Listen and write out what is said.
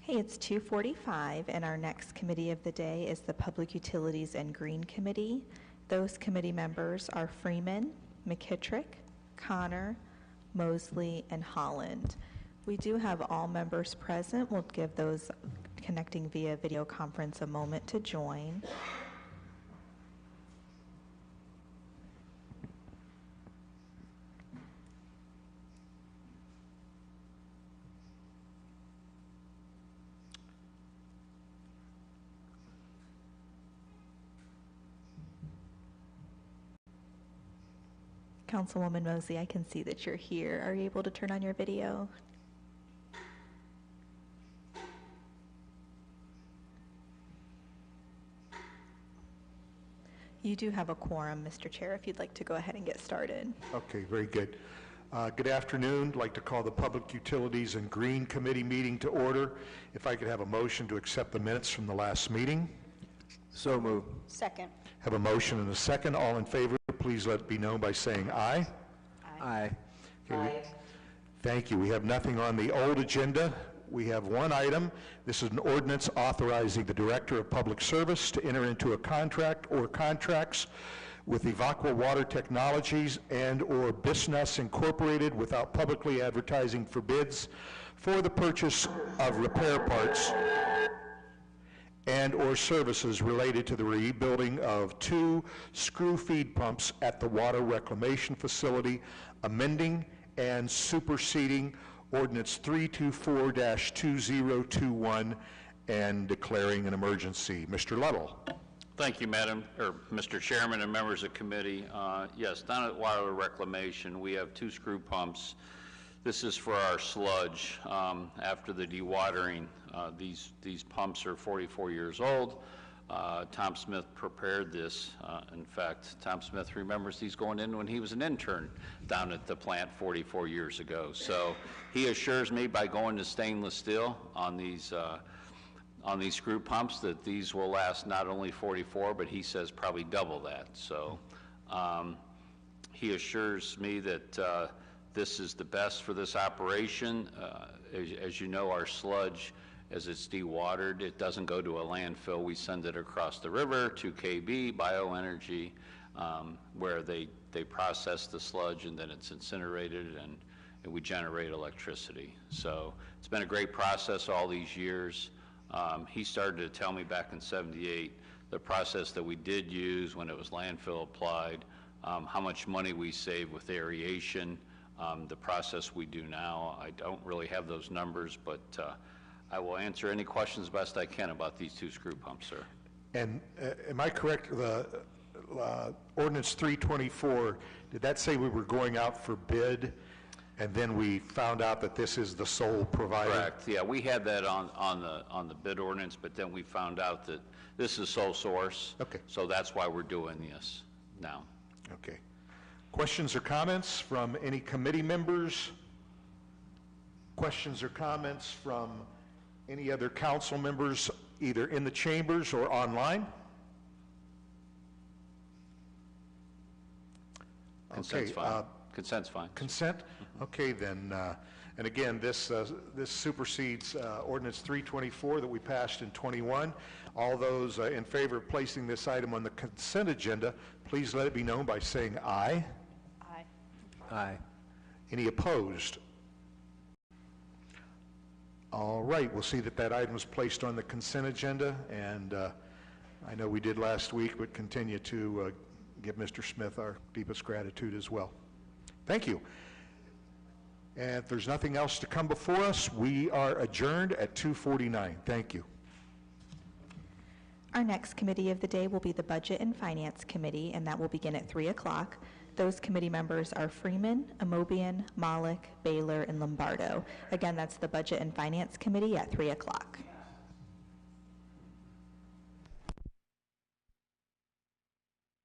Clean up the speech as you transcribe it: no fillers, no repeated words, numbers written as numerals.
Hey, it's 2:45, and our next committee of the day is the Public Utilities and Green Committee. Those committee members are Freeman, McKittrick, Connor, Mosley, and Holland. We do have all members present. We'll give those connecting via video conference a moment to join. Councilwoman Mosley, I can see that you're here. Are you able to turn on your video? You do have a quorum, Mr. Chair, if you'd like to go ahead and get started. Okay, very good. Good afternoon. I'd like to call the Public Utilities and Green Committee meeting to order. If I could have a motion to accept the minutes from the last meeting. So moved. Second. Have a motion and a second. All in favor, please let it be known by saying aye. Aye. Okay, thank you. We have nothing on the old agenda. We have one item. This is an ordinance authorizing the Director of Public Service to enter into a contract or contracts with Evaqua Water Technologies and/or Bisnus Incorporated without publicly advertising for bids for the purchase of repair parts and/or services related to the rebuilding of 2 screw feed pumps at the Water Reclamation Facility, amending and superseding Ordinance 324-2021 and declaring an emergency. Mr. Ludell. Thank you, Mr. Chairman and members of committee. Yes, down at Water Reclamation, we have 2 screw pumps. This is for our sludge after the dewatering. These pumps are 44 years old. Tom Smith prepared this. In fact, Tom Smith remembers these going in when he was an intern down at the plant 44 years ago. So he assures me by going to stainless steel on these screw pumps that these will last not only 44, but he says probably double that. So he assures me that this is the best for this operation. As you know, our sludge, as it's dewatered, it doesn't go to a landfill. We send it across the river to KB, Bioenergy, where they process the sludge and then it's incinerated and we generate electricity. So it's been a great process all these years. He started to tell me back in '78 the process that we did use when it was landfill applied, how much money we saved with aeration, the process we do now. I don't really have those numbers, but I will answer any questions best I can about these 2 screw pumps, sir. And am I correct, the Ordinance 324, did that say we were going out for bid and then we found out that this is the sole provider? Correct, yeah, we had that on the bid ordinance, but then we found out that this is sole source. Okay. So that's why we're doing this now. Okay. Questions or comments from any committee members? Questions or comments from any other council members, either in the chambers or online? Consent's fine. Consent's fine. Consent? Okay, then. And again, this supersedes Ordinance 324 that we passed in '21. All those in favor of placing this item on the consent agenda, please let it be known by saying aye. Aye. Aye. Any opposed? All right, we'll see that that item is placed on the consent agenda, and I know we did last week, but continue to give Mr. Smith our deepest gratitude as well. Thank you. And if there's nothing else to come before us, we are adjourned at 2:49. Thank you. Our next committee of the day will be the Budget and Finance Committee, and that will begin at 3 o'clock. Those committee members are Freeman, Amobian, Malik, Baylor, and Lombardo. Again, that's the Budget and Finance Committee at 3 o'clock.